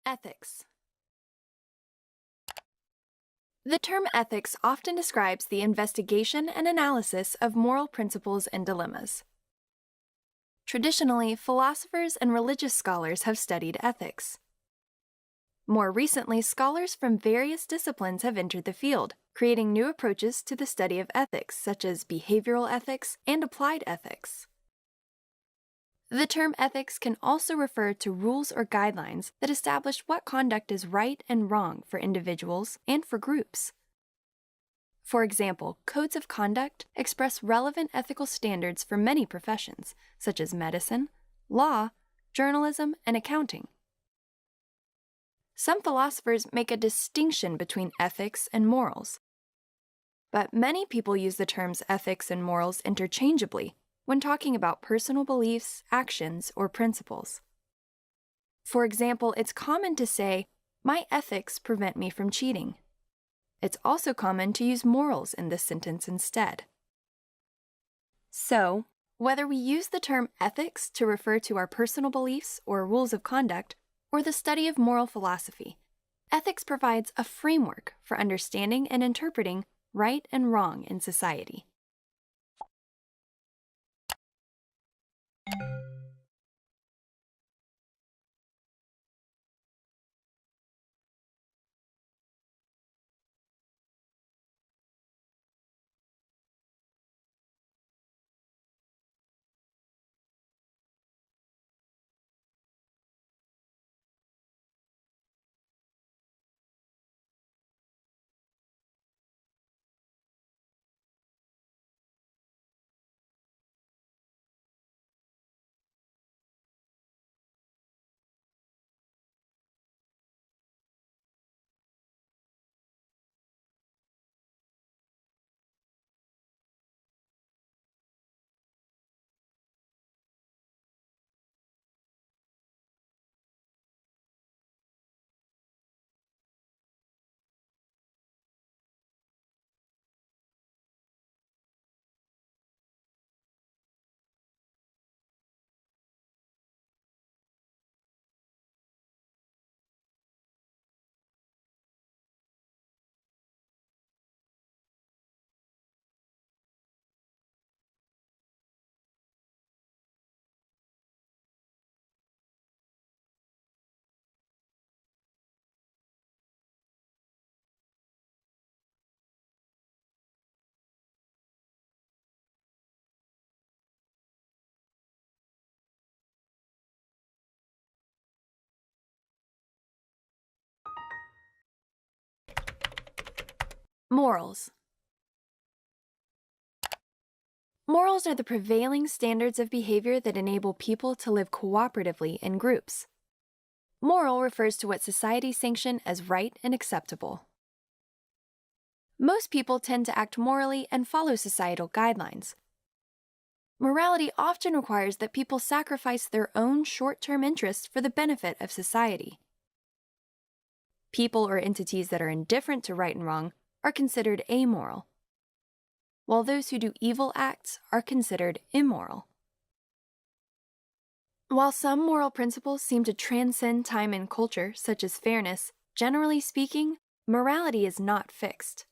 Ethics. The term ethics often describes the investigation and analysis of moral principles and dilemmas. Traditionally, philosophers and religious scholars have studied ethics. More recently, scholars from various disciplines have entered the field, creating new approaches to the study of ethics, such as behavioral ethics and applied ethics. The term ethics can also refer to rules or guidelines that establish what conduct is right and wrong for individuals and for groups. For example, codes of conduct express relevant ethical standards for many professions, such as medicine, law, journalism, and accounting. Some philosophers make a distinction between ethics and morals, but many people use the terms ethics and morals interchangeably when talking about personal beliefs, actions, or principles. For example, it's common to say, "My ethics prevent me from cheating." It's also common to use morals in this sentence instead. So, whether we use the term ethics to refer to our personal beliefs or rules of conduct, or the study of moral philosophy, ethics provides a framework for understanding and interpreting right and wrong in society. Morals. Morals are the prevailing standards of behavior that enable people to live cooperatively in groups. Moral refers to what society sanctions as right and acceptable. Most people tend to act morally and follow societal guidelines. Morality often requires that people sacrifice their own short-term interests for the benefit of society. People or entities that are indifferent to right and wrong are considered amoral, while those who do evil acts are considered immoral. While some moral principles seem to transcend time and culture, such as fairness, generally speaking, morality is not fixed.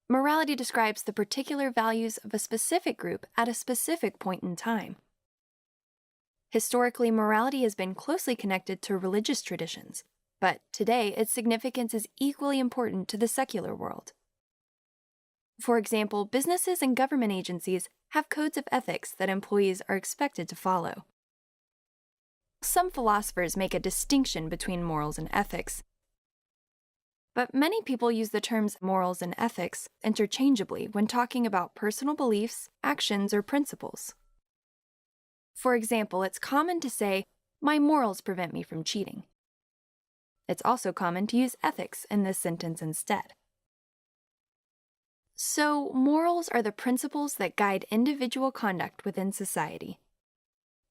Morality describes the particular values of a specific group at a specific point in time. Historically, morality has been closely connected to religious traditions, but today its significance is equally important to the secular world. For example, businesses and government agencies have codes of ethics that employees are expected to follow. Some philosophers make a distinction between morals and ethics, but many people use the terms morals and ethics interchangeably when talking about personal beliefs, actions, or principles. For example, it's common to say, "My morals prevent me from cheating." It's also common to use ethics in this sentence instead. So, morals are the principles that guide individual conduct within society.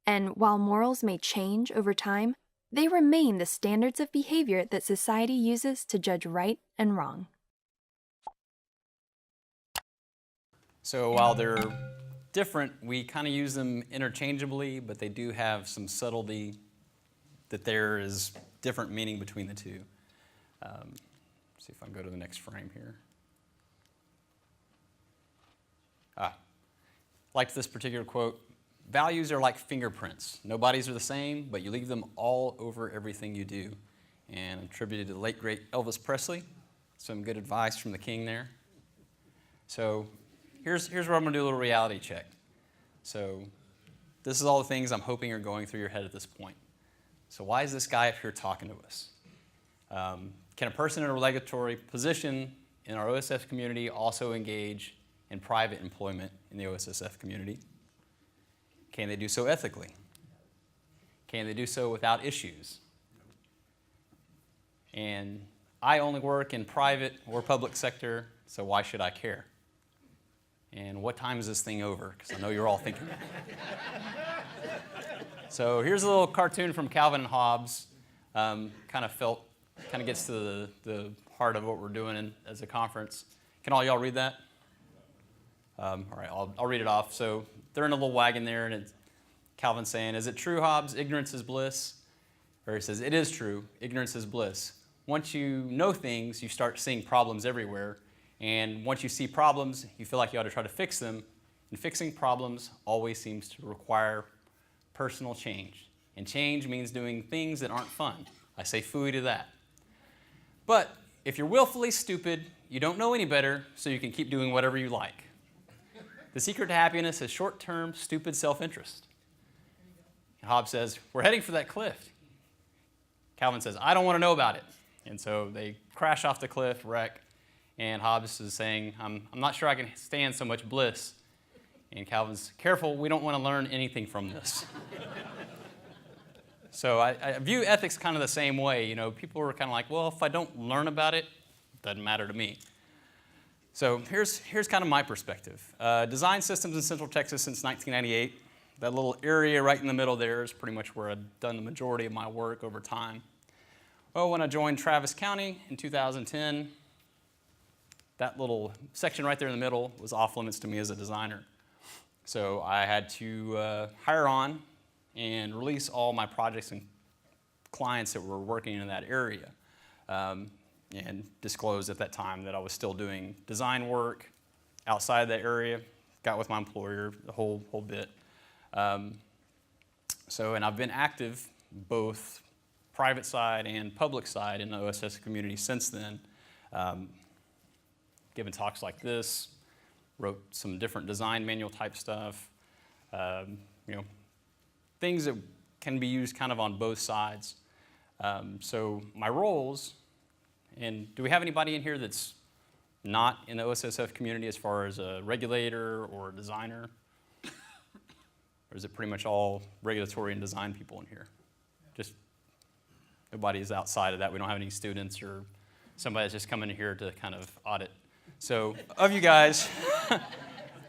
And while morals may change over time, they remain the standards of behavior that society uses to judge right and wrong. So while they're different, we kind of use them interchangeably, but they do have some subtlety that there is different meaning between the two. See if I can go to the next frame here. Liked this particular quote. Values are like fingerprints. No bodies are the same, but you leave them all over everything you do. And attributed to the late, great Elvis Presley. Some good advice from the king there. So here's where I'm going to do a little reality check. So this is all the things I'm hoping are going through your head at this point. So why is this guy up here talking to us? Can a person in a regulatory position in our OSF community also engage in private employment in the OSSF community? Can they do so ethically? Can they do so without issues? And I only work in private or public sector, so why should I care? And what time is this thing over? Because I know you're all thinking that. So here's a little cartoon from Calvin and Hobbes. Kind of gets to the heart of what we're doing as a conference. Can all y'all read that? All right, I'll read it off. So they're in a little wagon there, and Calvin's saying, "Is it true, Hobbes, ignorance is bliss?" Or he says, "It is true, ignorance is bliss. Once you know things, you start seeing problems everywhere. And once you see problems, you feel like you ought to try to fix them. And fixing problems always seems to require personal change. And change means doing things that aren't fun. I say phooey to that. But if you're willfully stupid, you don't know any better, so you can keep doing whatever you like. The secret to happiness is short-term, stupid self-interest." And Hobbes says, "We're heading for that cliff." Calvin says, "I don't want to know about it." And so they crash off the cliff, wreck, and Hobbes is saying, I'm not sure I can stand so much bliss. And Calvin's, "Careful, we don't want to learn anything from this." So I view ethics kind of the same way. You know, people are kind of like, well, if I don't learn about it, it doesn't matter to me. So here's kind of my perspective. Design systems in Central Texas since 1998. That little area right in the middle there is pretty much where I've done the majority of my work over time. Well, when I joined Travis County in 2010, that little section right there in the middle was off limits to me as a designer. So I had to hire on and release all my projects and clients that were working in that area. And disclosed at that time that I was still doing design work outside that area, got with my employer, the whole bit. And I've been active both private side and public side in the OSS community since then. Given talks like this, wrote some different design manual type stuff, things that can be used kind of on both sides. So my roles, and do we have anybody in here that's not in the OSSF community as far as a regulator or a designer? Or is it pretty much all regulatory and design people in here? Just nobody is outside of that. We don't have any students or somebody that's just coming in here to kind of audit. So of you guys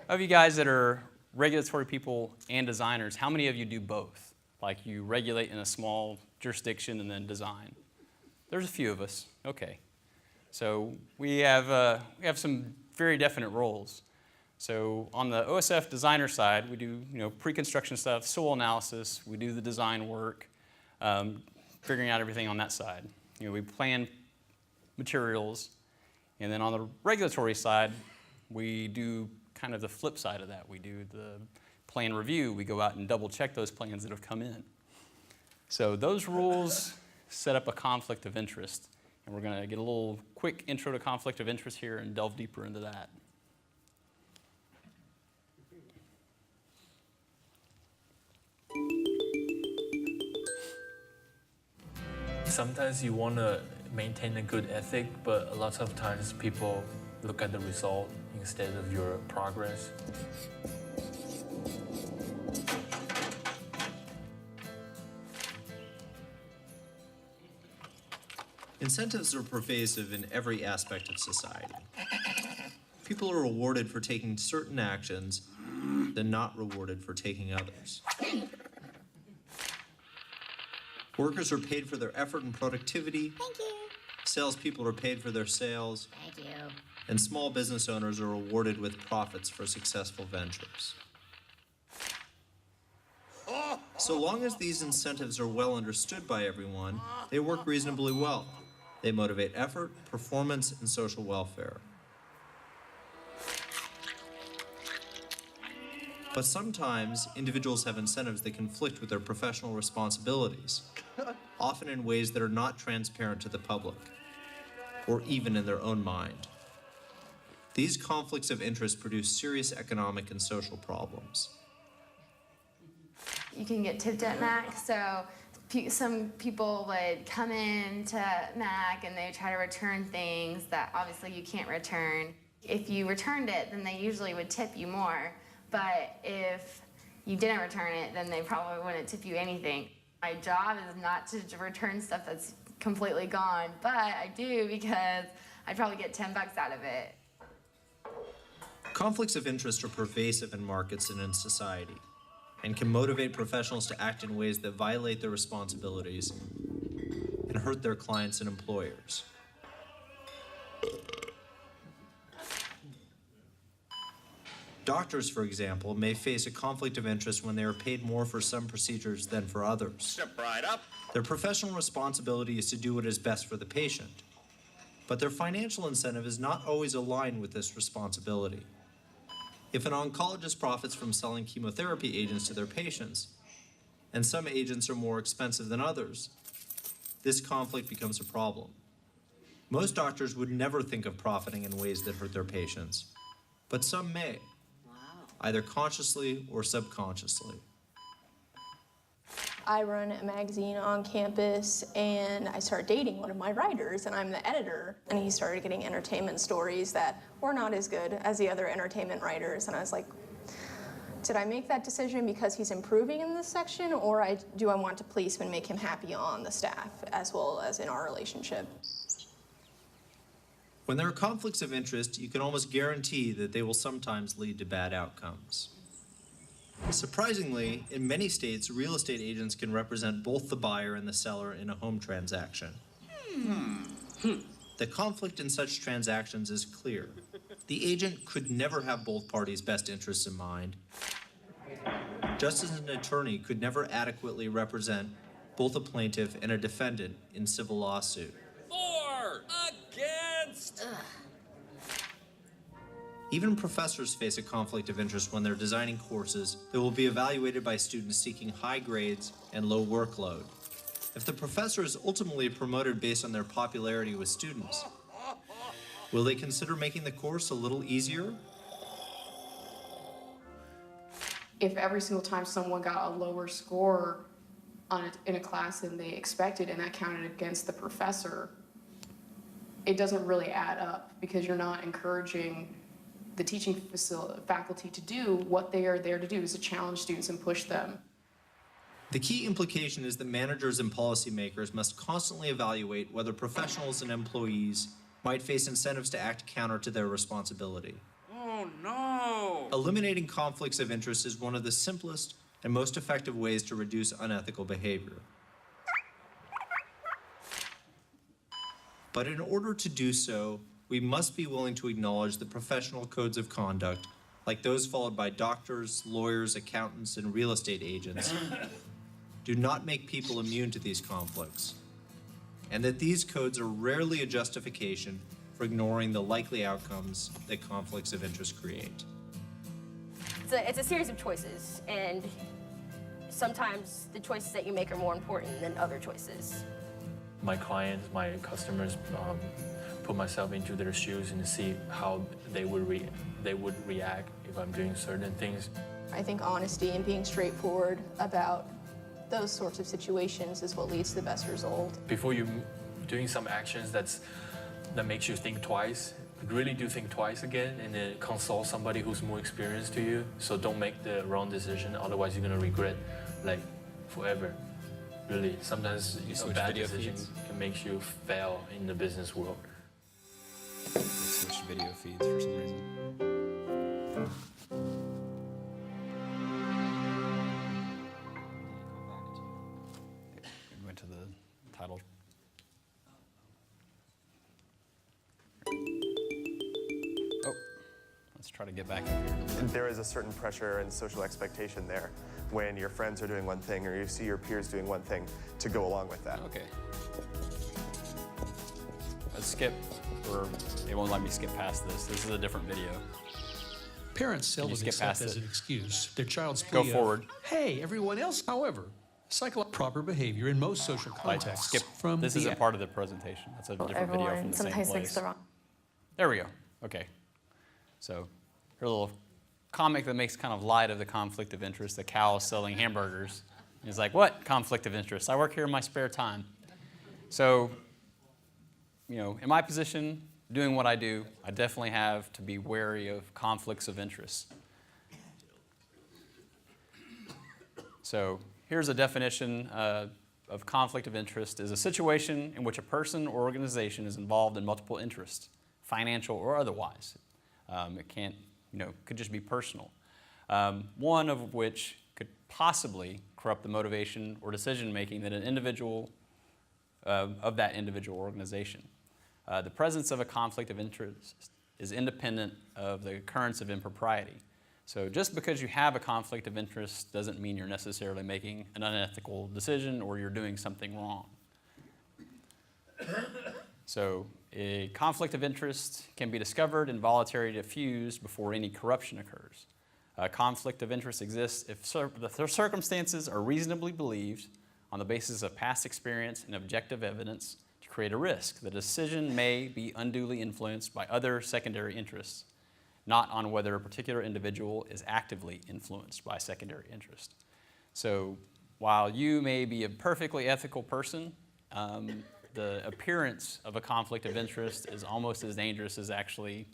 that are regulatory people and designers, how many of you do both? Like you regulate in a small jurisdiction and then design? There's a few of us. Okay. So we have some very definite roles. So on the OSF designer side, we do pre-construction stuff, soil analysis. We do the design work, figuring out everything on that side. We plan materials, and then on the regulatory side, we do kind of the flip side of that. We do the plan review. We go out and double check those plans that have come in. So those rules set up a conflict of interest, and we're going to get a little quick intro to conflict of interest here and delve deeper into that. Sometimes you want to maintain a good ethic, but a lot of times people look at the result instead of your progress. Incentives are pervasive in every aspect of society. People are rewarded for taking certain actions, then not rewarded for taking others. Workers are paid for their effort and productivity. Thank you. Salespeople are paid for their sales. Thank you. And small business owners are rewarded with profits for successful ventures. So long as these incentives are well understood by everyone, they work reasonably well. They motivate effort, performance, and social welfare. But sometimes individuals have incentives that conflict with their professional responsibilities, often in ways that are not transparent to the public, or even in their own mind. These conflicts of interest produce serious economic and social problems. You can get tipped at MAC, so some people would come in to MAC and they try to return things that obviously you can't return. If you returned it, then they usually would tip you more. But if you didn't return it, then they probably wouldn't tip you anything. My job is not to return stuff that's completely gone, but I do because I'd probably get 10 bucks out of it. Conflicts of interest are pervasive in markets and in society, and can motivate professionals to act in ways that violate their responsibilities and hurt their clients and employers. Doctors, for example, may face a conflict of interest when they are paid more for some procedures than for others. Step right up. Their professional responsibility is to do what is best for the patient, but their financial incentive is not always aligned with this responsibility. If an oncologist profits from selling chemotherapy agents to their patients, and some agents are more expensive than others, this conflict becomes a problem. Most doctors would never think of profiting in ways that hurt their patients, but some may, either consciously or subconsciously. I run a magazine on campus, and I started dating one of my writers, and I'm the editor. And he started getting entertainment stories that were not as good as the other entertainment writers. And I was like, did I make that decision because he's improving in this section, or do I want to please him and make him happy on the staff as well as in our relationship? When there are conflicts of interest, you can almost guarantee that they will sometimes lead to bad outcomes. Surprisingly, in many states, real estate agents can represent both the buyer and the seller in a home transaction. The conflict in such transactions is clear. The agent could never have both parties' best interests in mind, just as an attorney could never adequately represent both a plaintiff and a defendant in civil lawsuit. For, against. Even professors face a conflict of interest when they're designing courses that will be evaluated by students seeking high grades and low workload. If the professor is ultimately promoted based on their popularity with students, will they consider making the course a little easier? If every single time someone got a lower score in a class than they expected and that counted against the professor, it doesn't really add up because you're not encouraging the teaching faculty to do what they are there to do, is to challenge students and push them. The key implication is that managers and policymakers must constantly evaluate whether professionals and employees might face incentives to act counter to their responsibility. Oh no! Eliminating conflicts of interest is one of the simplest and most effective ways to reduce unethical behavior. But in order to do so, we must be willing to acknowledge that professional codes of conduct, like those followed by doctors, lawyers, accountants, and real estate agents, do not make people immune to these conflicts, and that these codes are rarely a justification for ignoring the likely outcomes that conflicts of interest create. It's a series of choices, and sometimes the choices that you make are more important than other choices. My clients, my customers, put myself into their shoes and see how they would react if I'm doing certain things. I think honesty and being straightforward about those sorts of situations is what leads to the best result. Before you doing some actions that makes you think twice, really do think twice again, and then consult somebody who's more experienced to you. So don't make the wrong decision, otherwise you're gonna regret like forever. Really, sometimes a bad decision can make you fail in the business world. Switch video feeds for some reason. We went to the title. Oh, let's try try to get back up here. There is a certain pressure and social expectation there when your friends are doing one thing or you see your peers doing one thing to go along with that. Okay. Let's skip, or they won't let me skip past this. This is a different video. Parents seldom skip accept past as it? an excuse their child's Go plea of, forward. hey, everyone else, however, proper behavior in most social contexts Skip. from This the isn't part of the presentation. That's a different video from the same sometimes place. thinks the wrong. There we go. Okay. So here's a little comic that makes kind of light of the conflict of interest. The cow is selling hamburgers. He's like, what conflict of interest? I work here in my spare time. So, you know, in my position, doing what I do, I definitely have to be wary of conflicts of interest. So here's a definition of conflict of interest is a situation in which a person or organization is involved in multiple interests, financial or otherwise. It can't, could just be personal. One of which could possibly corrupt the motivation or decision-making that an individual, of that individual organization. The presence of a conflict of interest is independent of the occurrence of impropriety. So just because you have a conflict of interest doesn't mean you're necessarily making an unethical decision or you're doing something wrong. So a conflict of interest can be discovered and voluntarily diffused before any corruption occurs. A conflict of interest exists if the circumstances are reasonably believed on the basis of past experience and objective evidence to create a risk. The decision may be unduly influenced by other secondary interests, not on whether a particular individual is actively influenced by secondary interest. So while you may be a perfectly ethical person, the appearance of a conflict of interest is almost as dangerous as actually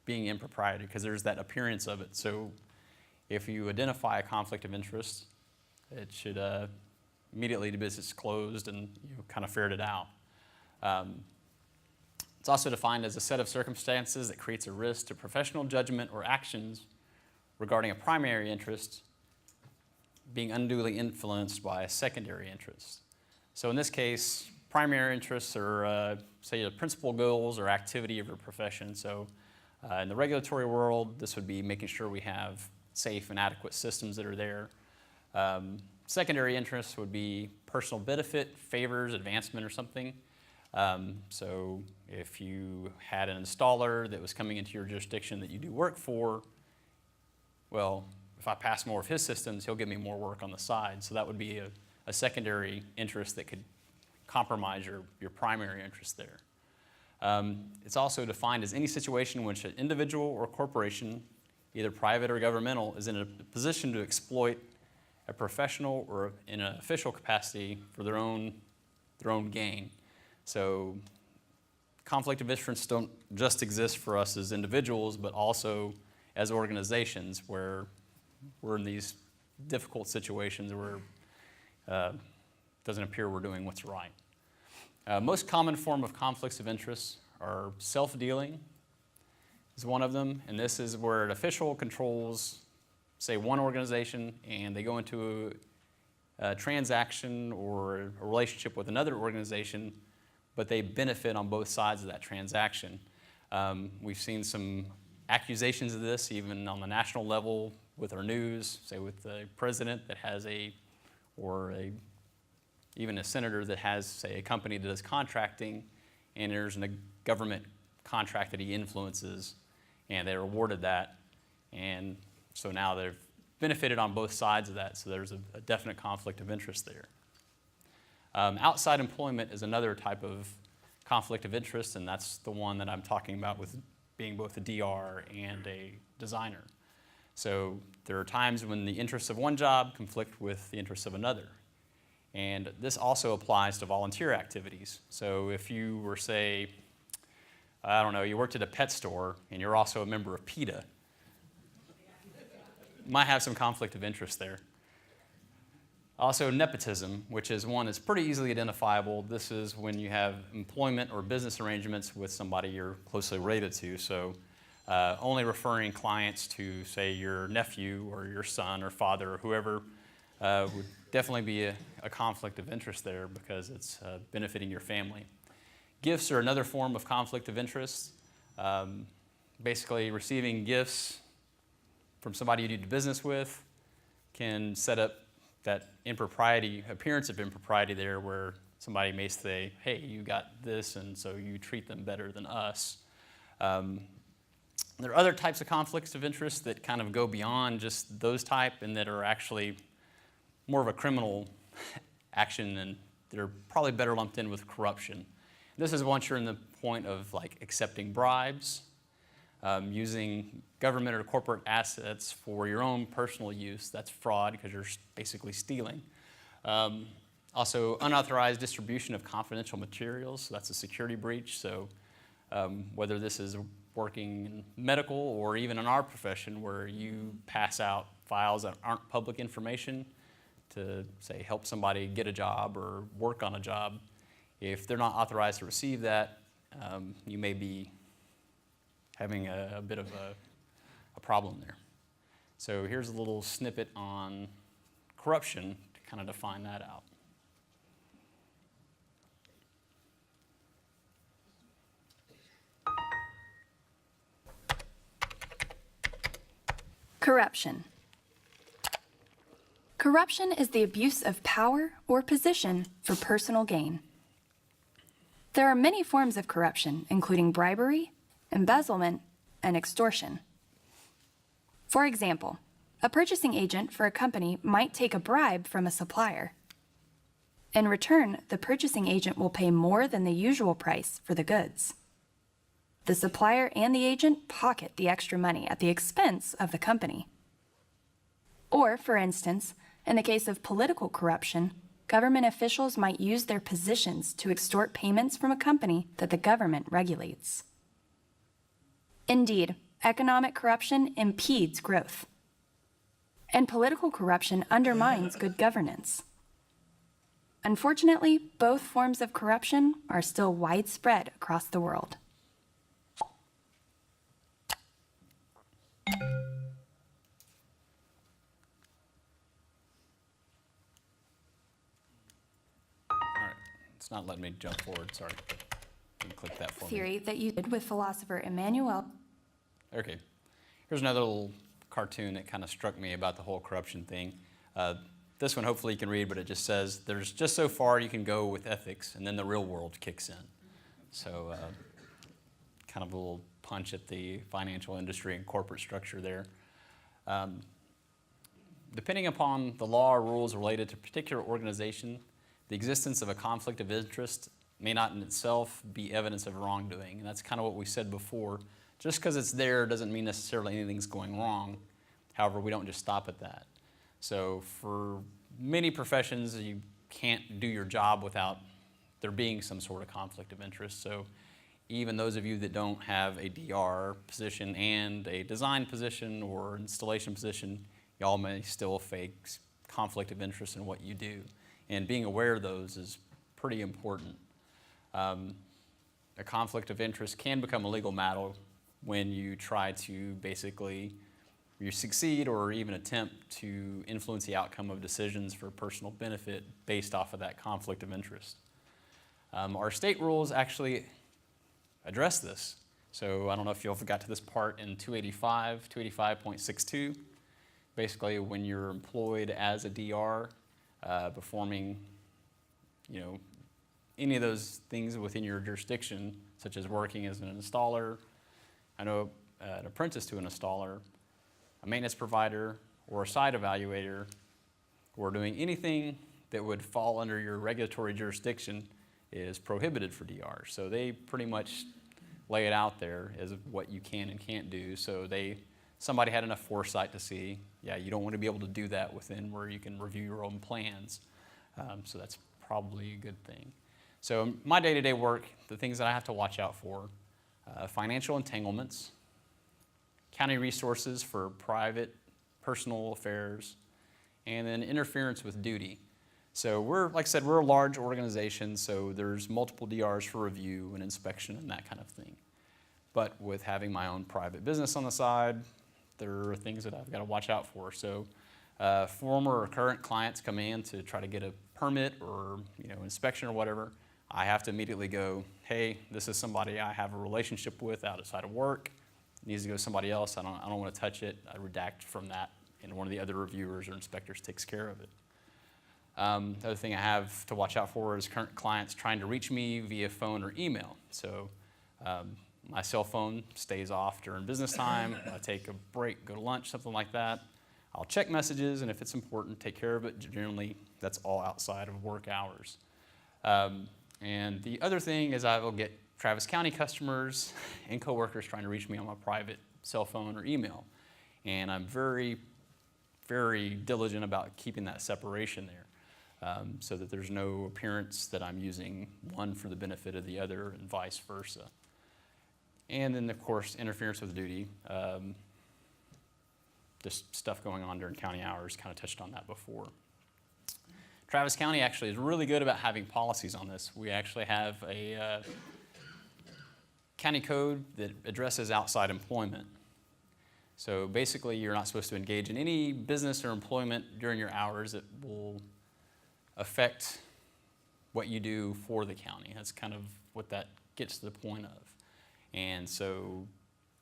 being impropriety, because there's that appearance of it. So if you identify a conflict of interest, it should immediately be disclosed and kind of ferreted out. It's also defined as a set of circumstances that creates a risk to professional judgment or actions regarding a primary interest being unduly influenced by a secondary interest. So in this case, primary interests are, say, the principal goals or activity of your profession. So in the regulatory world, this would be making sure we have safe and adequate systems that are there. Secondary interests would be personal benefit, favors, advancement, or something. So if you had an installer that was coming into your jurisdiction that you do work for, well, if I pass more of his systems, he'll give me more work on the side. So that would be a secondary interest that could compromise your primary interest there. It's also defined as any situation in which an individual or corporation, either private or governmental, is in a position to exploit a professional or in an official capacity for their own gain. So conflict of interest don't just exist for us as individuals, but also as organizations where we're in these difficult situations where it doesn't appear we're doing what's right. Most common form of conflicts of interest are self-dealing is one of them, and this is where an official controls, say, one organization, and they go into a transaction or a relationship with another organization, but they benefit on both sides of that transaction. We've seen some accusations of this even on the national level with our news, say with the president that has even a senator that has, say, a company that does contracting, and there's a government contract that he influences, and they're awarded that, and so now they've benefited on both sides of that, so there's a definite conflict of interest there. Outside employment is another type of conflict of interest, and that's the one that I'm talking about with being both a DR and a designer. So there are times when the interests of one job conflict with the interests of another. And this also applies to volunteer activities. So if you were, say, I don't know, you worked at a pet store and you're also a member of PETA, you might have some conflict of interest there. Also nepotism, which is one that's pretty easily identifiable. This is when you have employment or business arrangements with somebody you're closely related to. So only referring clients to, say, your nephew or your son or father or whoever would definitely be a conflict of interest there because it's benefiting your family. Gifts are another form of conflict of interest. basically receiving gifts from somebody you do business with can set up that impropriety, appearance of impropriety there, where somebody may say, hey, you got this, and so you treat them better than us. There are other types of conflicts of interest that kind of go beyond just those type and that are actually more of a criminal action, and they're probably better lumped in with corruption. This is once you're in the point of like accepting bribes, using government or corporate assets for your own personal use. That's fraud because you're basically stealing. Also, unauthorized distribution of confidential materials. So that's a security breach. So whether this is working in medical or even in our profession where you pass out files that aren't public information to, say, help somebody get a job or work on a job, if they're not authorized to receive that, you may be having a bit of a problem there. So here's a little snippet on corruption to kind of define that out. Corruption. Corruption is the abuse of power or position for personal gain. There are many forms of corruption, including bribery, embezzlement, and extortion. For example, a purchasing agent for a company might take a bribe from a supplier. In return, the purchasing agent will pay more than the usual price for the goods. The supplier and the agent pocket the extra money at the expense of the company. Or, for instance, in the case of political corruption, government officials might use their positions to extort payments from a company that the government regulates. Indeed, economic corruption impedes growth. And political corruption undermines good governance. Unfortunately, both forms of corruption are still widespread across the world. It's not letting me jump forward, sorry. You can click that for me. Theory that you did with philosopher Emmanuel. Okay, here's another little cartoon that kind of struck me about the whole corruption thing. This one hopefully you can read, but it just says, there's just so far you can go with ethics, and then the real world kicks in. So kind of a little punch at the financial industry and corporate structure there. Depending upon the law or rules related to a particular organization, the existence of a conflict of interest may not in itself be evidence of wrongdoing. And that's kind of what we said before. Just because it's there doesn't mean necessarily anything's going wrong. However, we don't just stop at that. So for many professions, you can't do your job without there being some sort of conflict of interest. So even those of you that don't have a DR position and a design position or installation position, y'all may still face conflict of interest in what you do. And being aware of those is pretty important. A conflict of interest can become a legal matter when you try to basically, you succeed or even attempt to influence the outcome of decisions for personal benefit based off of that conflict of interest. Our state rules actually address this. So I don't know if you all got to this part in 285.62. Basically, when you're employed as a DR, performing, any of those things within your jurisdiction, such as working as an installer, an apprentice to an installer, a maintenance provider, or a site evaluator, or doing anything that would fall under your regulatory jurisdiction is prohibited for DR. So they pretty much lay it out there as what you can and can't do. So somebody had enough foresight to see, yeah, you don't want to be able to do that within where you can review your own plans. So that's probably a good thing. So my day-to-day work, the things that I have to watch out for, financial entanglements, county resources for private, personal affairs, and then interference with duty. So like I said, we're a large organization, so there's multiple DRs for review and inspection and that kind of thing. But with having my own private business on the side, there are things that I've got to watch out for. So former or current clients come in to try to get a permit or inspection or whatever. I have to immediately go, hey, this is somebody I have a relationship with outside of work. needs to go to somebody else, I don't want to touch it. I redact from that, and one of the other reviewers or inspectors takes care of it. The other thing I have to watch out for is current clients trying to reach me via phone or email. So my cell phone stays off during business time. I take a break, go to lunch, something like that. I'll check messages, and if it's important, take care of it. Generally, that's all outside of work hours. And the other thing is I will get Travis County customers and coworkers trying to reach me on my private cell phone or email. And I'm very, very diligent about keeping that separation there, so that there's no appearance that I'm using one for the benefit of the other and vice versa. And then, of course, interference with duty. Just stuff going on during county hours, kind of touched on that before. Travis County actually is really good about having policies on this. We actually have a county code that addresses outside employment. So basically, you're not supposed to engage in any business or employment during your hours that will affect what you do for the county. That's kind of what that gets to the point of. And so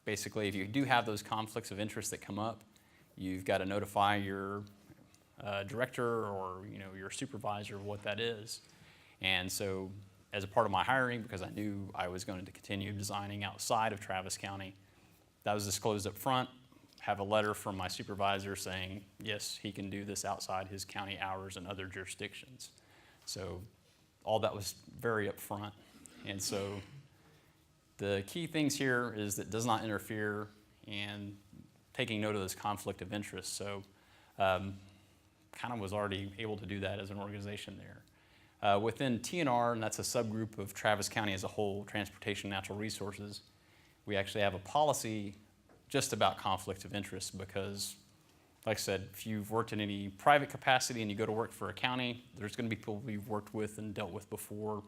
basically, if you do have those conflicts of interest that come up, you've got to notify your director or your supervisor of what that is. And so as a part of my hiring, because I knew I was going to continue designing outside of Travis County, that was disclosed up front. Have a letter from my supervisor saying, yes, he can do this outside his county hours and other jurisdictions. So all that was very upfront. And so the key things here is that it does not interfere and taking note of this conflict of interest. So kind of was already able to do that as an organization there. Within TNR, and that's a subgroup of Travis County as a whole, Transportation Natural Resources, we actually have a policy just about conflict of interest because, like I said, if you've worked in any private capacity and you go to work for a county, there's going to be people you've worked with and dealt with before.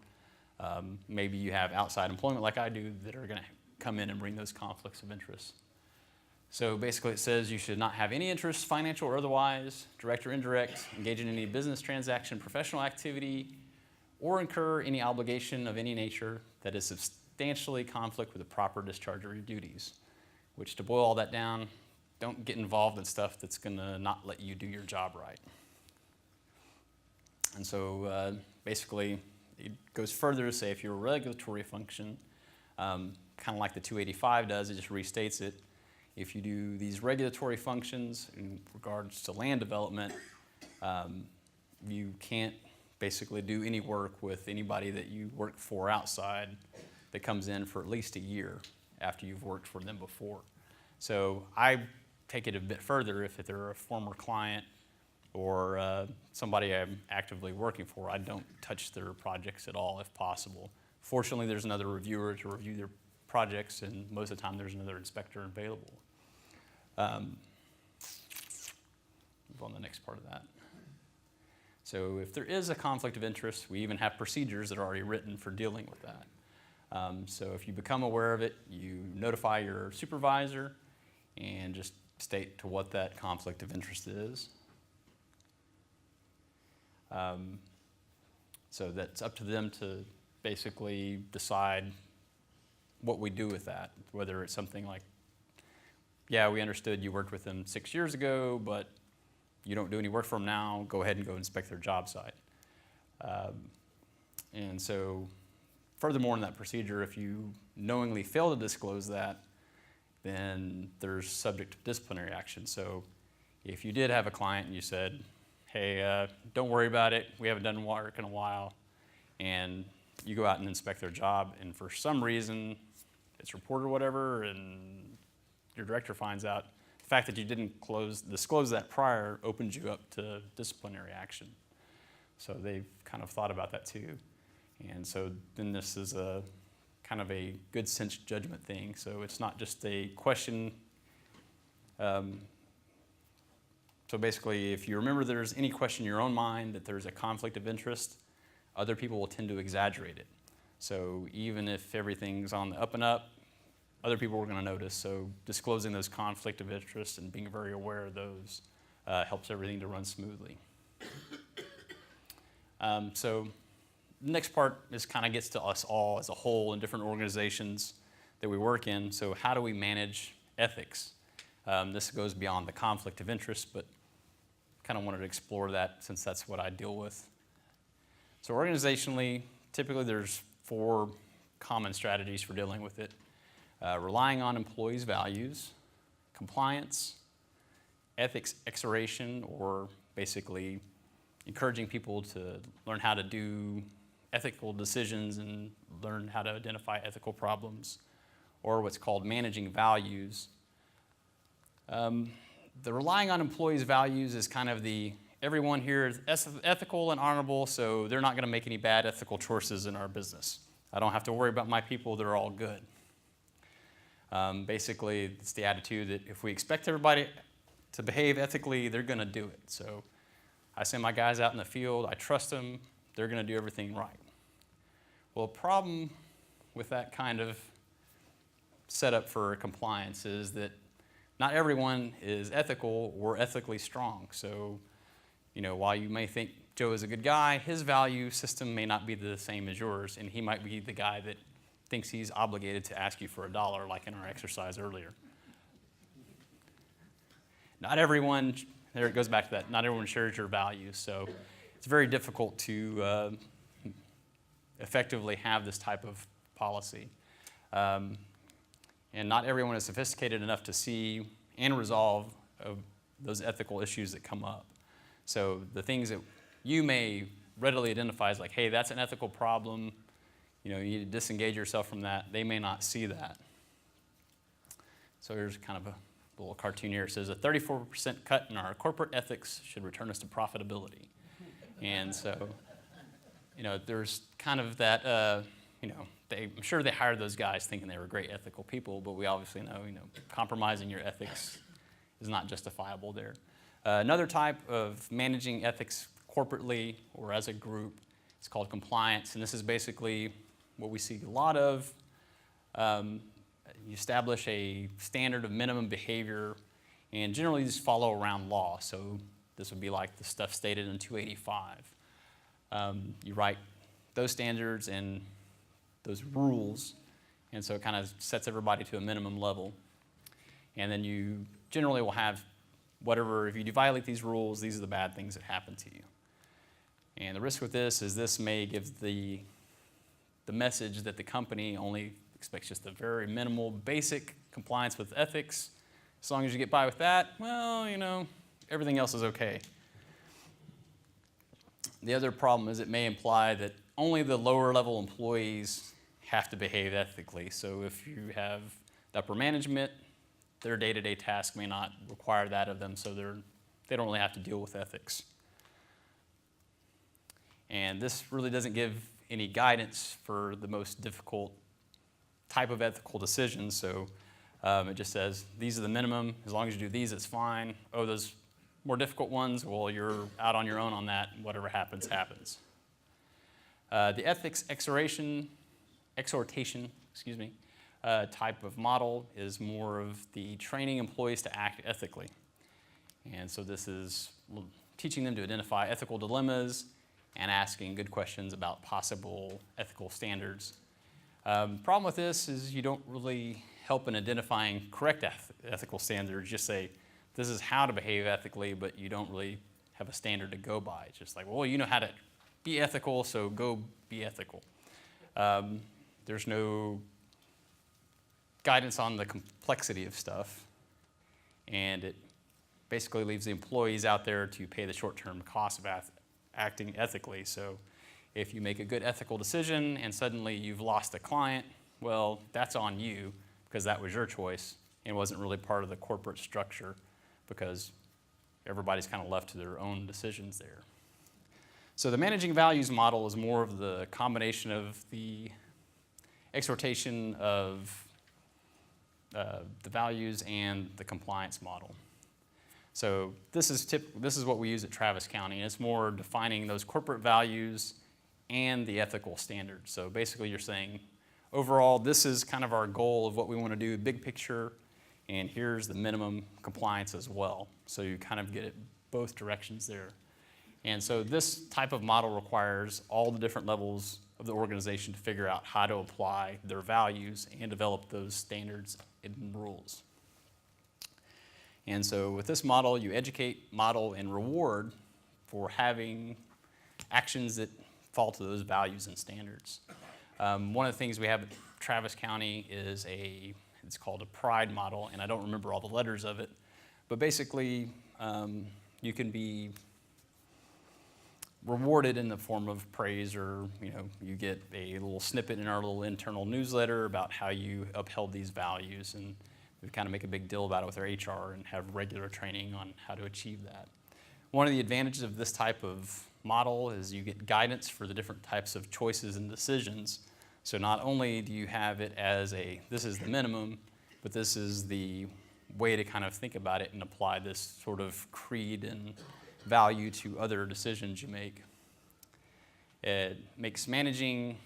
Maybe you have outside employment like I do that are going to come in and bring those conflicts of interest. So basically it says you should not have any interest, financial or otherwise, direct or indirect, engage in any business transaction, professional activity, or incur any obligation of any nature that is substantially conflict with the proper discharge of your duties. Which, to boil all that down, don't get involved in stuff that's going to not let you do your job right. And so basically it goes further to say if you're a regulatory function, kind of like the 285 does, it just restates it. If you do these regulatory functions in regards to land development, you can't basically do any work with anybody that you work for outside that comes in for at least a year after you've worked for them before. So I take it a bit further. If they're a former client or somebody I'm actively working for, I don't touch their projects at all if possible. Fortunately, there's another reviewer to review their projects, and most of the time there's another inspector available. Move on to the next part of that. So if there is a conflict of interest, we even have procedures that are already written for dealing with that. So if you become aware of it, you notify your supervisor and just state to what that conflict of interest is. So that's up to them to basically decide what we do with that, whether it's something like, yeah, we understood you worked with them 6 years ago, but you don't do any work for them now, go ahead and go inspect their job site. And so furthermore in that procedure, if you knowingly fail to disclose that, then there's subject to disciplinary action. So if you did have a client and you said, hey, don't worry about it, we haven't done work in a while, and you go out and inspect their job, and for some reason it's reported or whatever, and your director finds out, the fact that you didn't disclose that prior opens you up to disciplinary action. So they've kind of thought about that too. And so then this is a kind of a good sense judgment thing. So it's not just a question. So basically, if you remember there's any question in your own mind that there's a conflict of interest, other people will tend to exaggerate it. So even if everything's on the up and up, other people are going to notice. So disclosing those conflict of interest and being very aware of those helps everything to run smoothly. So the next part is kind of gets to us all as a whole in different organizations that we work in. So how do we manage ethics. This goes beyond the conflict of interest, but kind of wanted to explore that since that's what I deal with. So organizationally, typically there's 4 common strategies for dealing with it. Relying on employees' values, compliance, ethics exoration, or basically encouraging people to learn how to do ethical decisions and learn how to identify ethical problems, or what's called managing values. The relying on employees' values is kind of everyone here is ethical and honorable, so they're not going to make any bad ethical choices in our business. I don't have to worry about my people, they're all good. Basically, it's the attitude that if we expect everybody to behave ethically, they're going to do it. So I send my guys out in the field, I trust them, they're going to do everything right. Well, a problem with that kind of setup for compliance is that not everyone is ethical or ethically strong. So, while you may think Joe is a good guy, his value system may not be the same as yours, and he might be the guy that thinks he's obligated to ask you for $1, like in our exercise earlier. Not everyone, there it goes back to that, not everyone shares your values, so it's very difficult to effectively have this type of policy. And not everyone is sophisticated enough to see and resolve those ethical issues that come up. So the things that you may readily identify as like, hey, that's an ethical problem, you need to disengage yourself from that, they may not see that. So here's kind of a little cartoon here. It says a 34% cut in our corporate ethics should return us to profitability. And so, there's kind of that, I'm sure they hired those guys thinking they were great ethical people, but we obviously know, compromising your ethics is not justifiable there. Another type of managing ethics corporately or as a group is called compliance, and this is basically what we see a lot of. You establish a standard of minimum behavior, and generally these follow around law. So this would be like the stuff stated in 285. You write those standards and those rules, and so it kind of sets everybody to a minimum level. And then you generally will have whatever, if you violate these rules, these are the bad things that happen to you. And the risk with this is this may give the message that the company only expects just a very minimal, basic compliance with ethics. As long as you get by with that, well, everything else is okay. The other problem is it may imply that only the lower level employees have to behave ethically. So if you have the upper management, their day-to-day task may not require that of them, so they don't really have to deal with ethics. And this really doesn't give any guidance for the most difficult type of ethical decisions. So it just says, these are the minimum. As long as you do these, it's fine. Oh, those more difficult ones, well, you're out on your own on that. Whatever happens, happens. The ethics exhortation, type of model is more of the training employees to act ethically. And so this is teaching them to identify ethical dilemmas and asking good questions about possible ethical standards. Problem with this is you don't really help in identifying correct ethical standards. Just say, this is how to behave ethically, but you don't really have a standard to go by. It's just like, well, you know how to be ethical, so go be ethical. There's no guidance on the complexity of stuff, and it basically leaves the employees out there to pay the short-term cost of acting ethically. So if you make a good ethical decision and suddenly you've lost a client, well, that's on you because that was your choice and wasn't really part of the corporate structure because everybody's kind of left to their own decisions there. So the managing values model is more of the combination of the exhortation of the values and the compliance model. So this is what we use at Travis County. It's more defining those corporate values and the ethical standards. So basically you're saying, overall, this is kind of our goal of what we want to do, big picture, and here's the minimum compliance as well. So you kind of get it both directions there. And so this type of model requires all the different levels of the organization to figure out how to apply their values and develop those standards and rules. And so with this model, you educate, model, and reward for having actions that fall to those values and standards. One of the things we have at Travis County is it's called a pride model, and I don't remember all the letters of it, but basically you can be rewarded in the form of praise, or you get a little snippet in our little internal newsletter about how you upheld these values, and we kind of make a big deal about it with our HR and have regular training on how to achieve that. One of the advantages of this type of model is you get guidance for the different types of choices and decisions. So not only do you have it as this is the minimum, but this is the way to kind of think about it and apply this sort of creed and value to other decisions you make. It makes managing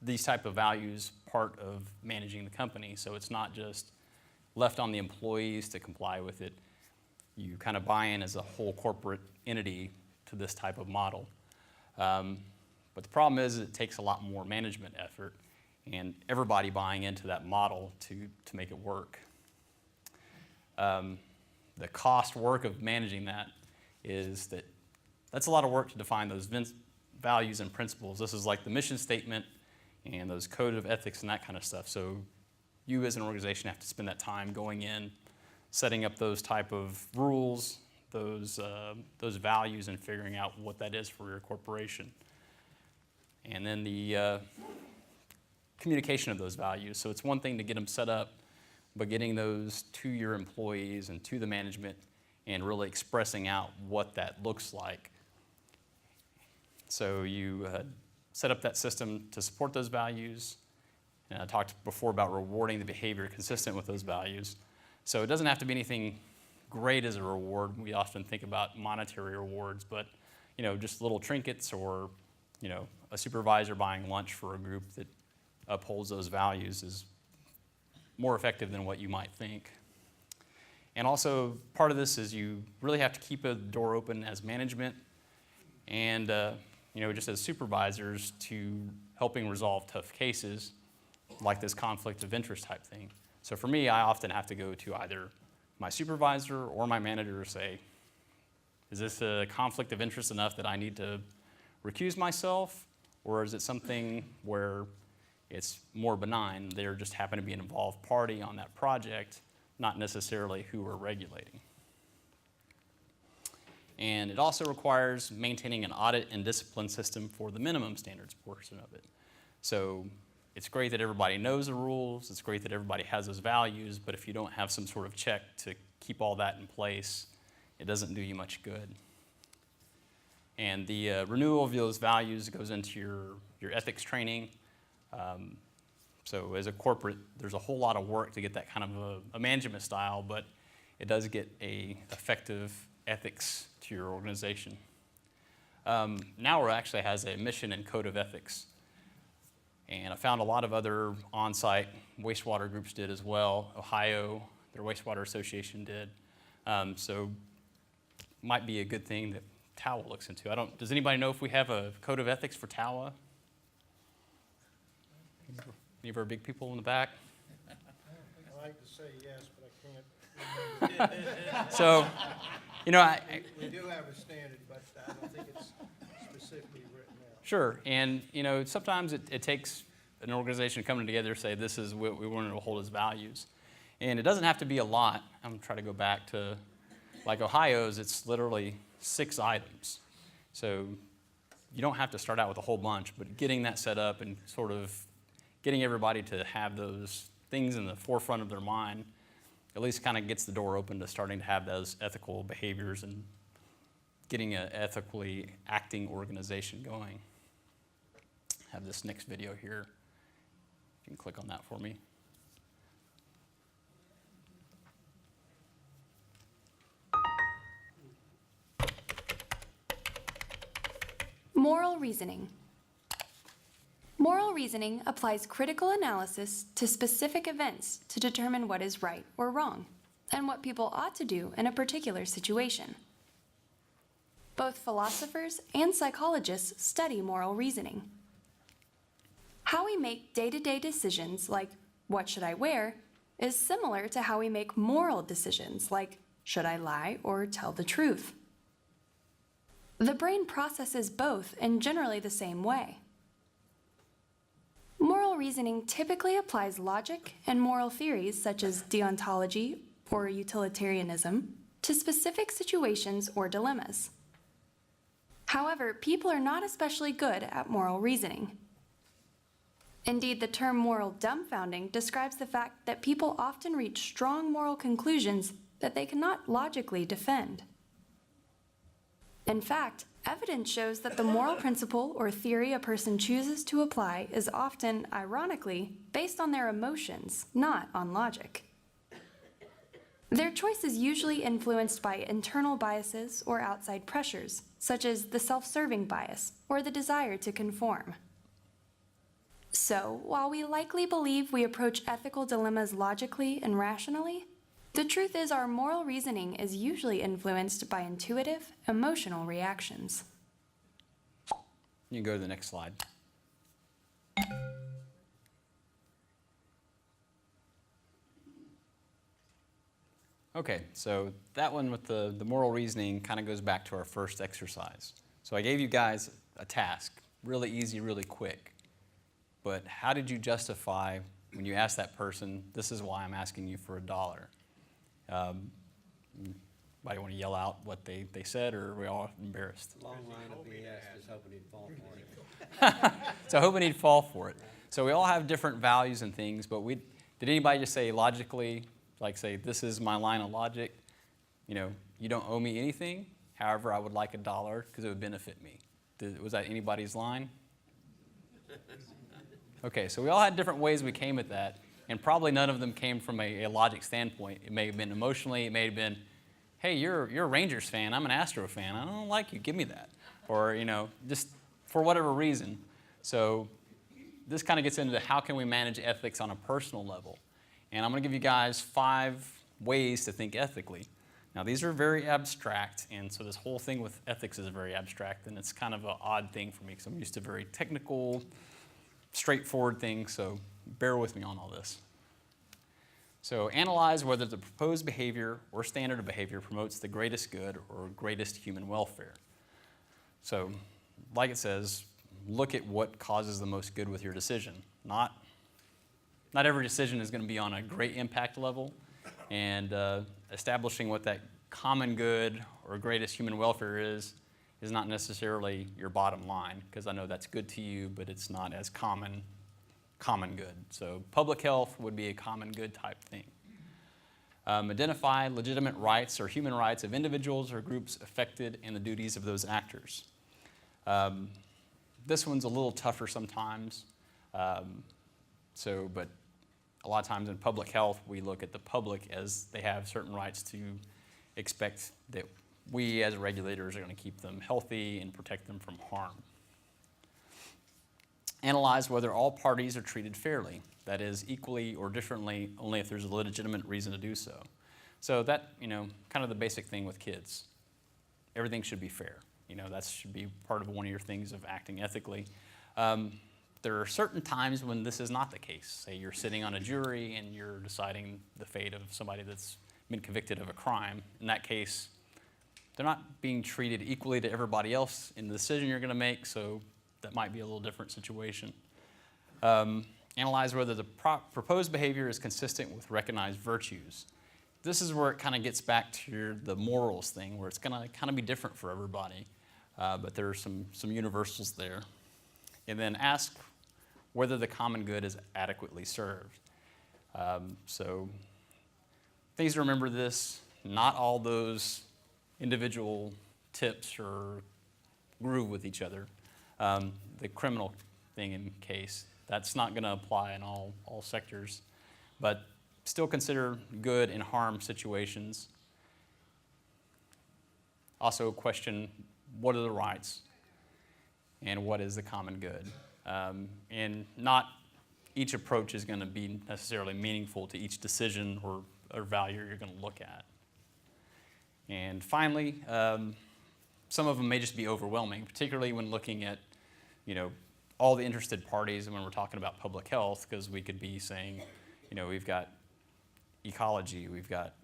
these type of values part of managing the company, so it's not just left on the employees to comply with it. You kind of buy in as a whole corporate entity to this type of model. But the problem is it takes a lot more management effort and everybody buying into that model to make it work. The cost work of managing that is that's a lot of work to define those values and principles. This is like the mission statement and those code of ethics and that kind of stuff. So you as an organization have to spend that time going in, setting up those type of rules, those values, and figuring out what that is for your corporation. And then the communication of those values. So it's one thing to get them set up, but getting those to your employees and to the management and really expressing out what that looks like. So you set up that system to support those values. And I talked before about rewarding the behavior consistent with those values. So it doesn't have to be anything great as a reward. We often think about monetary rewards, but just little trinkets, or a supervisor buying lunch for a group that upholds those values is more effective than what you might think. And also part of this is you really have to keep a door open as management and just as supervisors to helping resolve tough cases like this conflict of interest type thing. So for me, I often have to go to either my supervisor or my manager to say, is this a conflict of interest enough that I need to recuse myself, or is it something where it's more benign? They just happen to be an involved party on that project, not necessarily who we're regulating. And it also requires maintaining an audit and discipline system for the minimum standards portion of it. So it's great that everybody knows the rules, it's great that everybody has those values, but if you don't have some sort of check to keep all that in place, it doesn't do you much good. And the renewal of those values goes into your ethics training. So as a corporate, there's a whole lot of work to get that kind of a management style, but it does get a effective ethics to your organization. NOWA actually has a mission and code of ethics. And I found a lot of other on-site wastewater groups did as well. Ohio, their wastewater association did. So might be a good thing that TOWA looks into. Does anybody know if we have a code of ethics for TOWA? Any of our big people in the back? I like to say yes, but I can't. So, we do have a standard, but I don't think it's specifically written out. Sure, and sometimes it takes an organization coming together to say this is what we want to hold as values. And it doesn't have to be a lot. I'm going to try to go back to, like Ohio's, it's literally 6 items. So you don't have to start out with a whole bunch, but getting that set up and sort of getting everybody to have those things in the forefront of their mind at least kind of gets the door open to starting to have those ethical behaviors and getting an ethically acting organization going. I have this next video here. You can click on that for me. Moral reasoning. Moral reasoning applies critical analysis to specific events to determine what is right or wrong, and what people ought to do in a particular situation. Both philosophers and psychologists study moral reasoning. How we make day-to-day decisions like, what should I wear, is similar to how we make moral decisions, like should I lie or tell the truth? The brain processes both in generally the same way. Moral reasoning typically applies logic and moral theories such as deontology or utilitarianism to specific situations or dilemmas. However, people are not especially good at moral reasoning. Indeed, the term moral dumbfounding describes the fact that people often reach strong moral conclusions that they cannot logically defend. In fact, evidence shows that the moral principle or theory a person chooses to apply is often, ironically, based on their emotions, not on logic. Their choice is usually influenced by internal biases or outside pressures, such as the self-serving bias or the desire to conform. So, while we likely believe we approach ethical dilemmas logically and rationally, the truth is our moral reasoning is usually influenced by intuitive, emotional reactions. You can go to the next slide. Okay, so that one with the moral reasoning kind of goes back to our first exercise. So I gave you guys a task, really easy, really quick. But how did you justify when you asked that person, this is why I'm asking you for $1? Anybody want to yell out what they said, or are we all embarrassed? Long line of BS, just hoping he'd fall for it. So hoping he'd fall for it. So we all have different values and things, but did anybody just say logically, like say, this is my line of logic, you don't owe me anything, however, I would like $1 because it would benefit me. Was that anybody's line? Okay, so we all had different ways we came at that, and probably none of them came from a logic standpoint. It may have been emotionally, it may have been, hey, you're a Rangers fan, I'm an Astro fan, I don't like you, give me that. Or, just for whatever reason. So this kind of gets into how can we manage ethics on a personal level. And I'm going to give you guys 5 ways to think ethically. Now, these are very abstract, and so this whole thing with ethics is very abstract, and it's kind of an odd thing for me because I'm used to very technical, straightforward things, so bear with me on all this. So analyze whether the proposed behavior or standard of behavior promotes the greatest good or greatest human welfare. So, like it says, look at what causes the most good with your decision. Not every decision is going to be on a great impact level, and establishing what that common good or greatest human welfare is not necessarily your bottom line, because I know that's good to you, but it's not as common good. So public health would be a common good type thing. Identify legitimate rights or human rights of individuals or groups affected and the duties of those actors. This one's a little tougher sometimes. But a lot of times in public health, we look at the public as they have certain rights to expect that we as regulators are going to keep them healthy and protect them from harm. Analyze whether all parties are treated fairly, that is, equally or differently, only if there's a legitimate reason to do so. So that, kind of the basic thing with kids. Everything should be fair. That should be part of one of your things of acting ethically. There are certain times when this is not the case. Say you're sitting on a jury and you're deciding the fate of somebody that's been convicted of a crime. In that case, they're not being treated equally to everybody else in the decision you're going to make, so that might be a little different situation. Analyze whether the proposed behavior is consistent with recognized virtues. This is where it kind of gets back to the morals thing, where it's going to kind of be different for everybody, but there are some universals there. And then ask whether the common good is adequately served. So things to remember this, not all those individual tips or groove with each other. The criminal thing in case, that's not going to apply in all sectors, but still consider good and harm situations. Also question what are the rights and what is the common good. And not each approach is going to be necessarily meaningful to each decision or value you're going to look at. And finally, some of them may just be overwhelming, particularly when looking at, all the interested parties and when we're talking about public health, because we could be saying, we've got ecology, we've got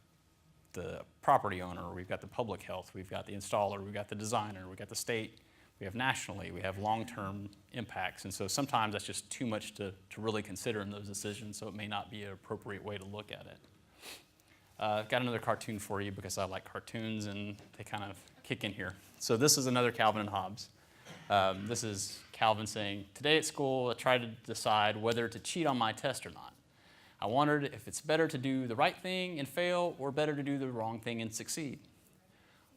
the property owner, we've got the public health, we've got the installer, we've got the designer, we've got the state, we have nationally, we have long-term impacts. And so sometimes that's just too much to really consider in those decisions, so it may not be an appropriate way to look at it. I've got another cartoon for you because I like cartoons and they kind of kick in here. So this is another Calvin and Hobbes. This is Calvin saying, "Today at school, I tried to decide whether to cheat on my test or not. I wondered if it's better to do the right thing and fail or better to do the wrong thing and succeed.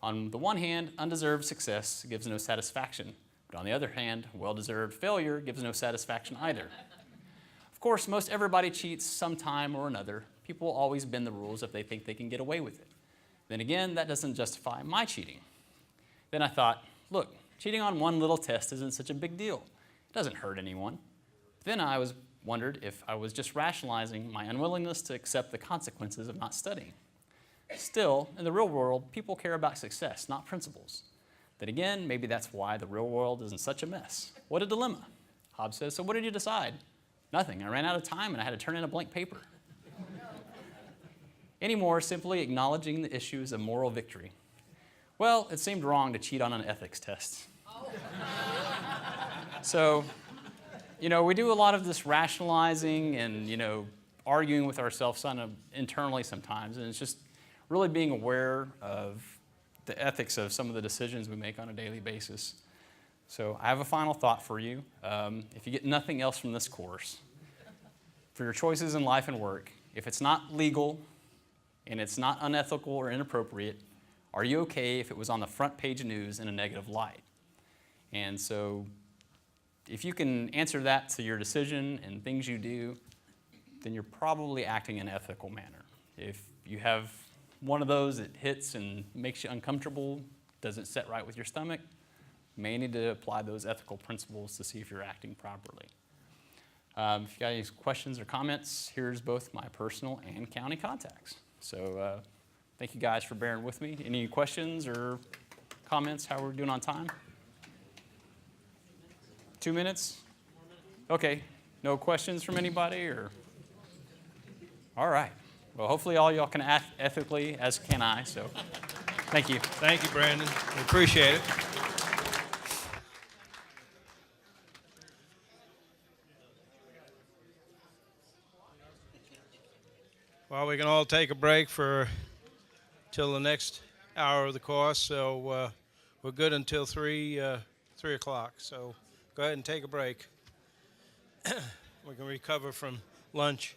On the one hand, undeserved success gives no satisfaction, but on the other hand, well-deserved failure gives no satisfaction either. Of course, most everybody cheats sometime or another. People always bend the rules if they think they can get away with it. Then again, that doesn't justify my cheating. Then I thought, look, cheating on one little test isn't such a big deal. It doesn't hurt anyone. Then I wondered if I was just rationalizing my unwillingness to accept the consequences of not studying. Still, in the real world, people care about success, not principles. Then again, maybe that's why the real world isn't such a mess. What a dilemma." Hobbes says, "So what did you decide?" "Nothing. I ran out of time and I had to turn in a blank paper." Anymore, simply acknowledging the issues of moral victory. Well, it seemed wrong to cheat on an ethics test. So, we do a lot of this rationalizing and, arguing with ourselves internally sometimes, and it's just really being aware of the ethics of some of the decisions we make on a daily basis. So I have a final thought for you. If you get nothing else from this course, for your choices in life and work, if it's not legal and it's not unethical or inappropriate, are you okay if it was on the front page of news in a negative light? And so if you can answer that to your decision and things you do, then you're probably acting in an ethical manner. If you have one of those that hits and makes you uncomfortable, doesn't set right with your stomach, you may need to apply those ethical principles to see if you're acting properly. If you got any questions or comments, here's both my personal and county contacts. So thank you guys for bearing with me. Any questions or comments? How we're doing on time? 2 minutes? Okay. No questions from anybody? Or all right. Well, hopefully all y'all can act ethically, as can I. So thank you. Thank you, Brandon. We appreciate it. Well, we can all take a break till the next hour of the course. So we're good until 3 o'clock. So go ahead and take a break. We can recover from lunch.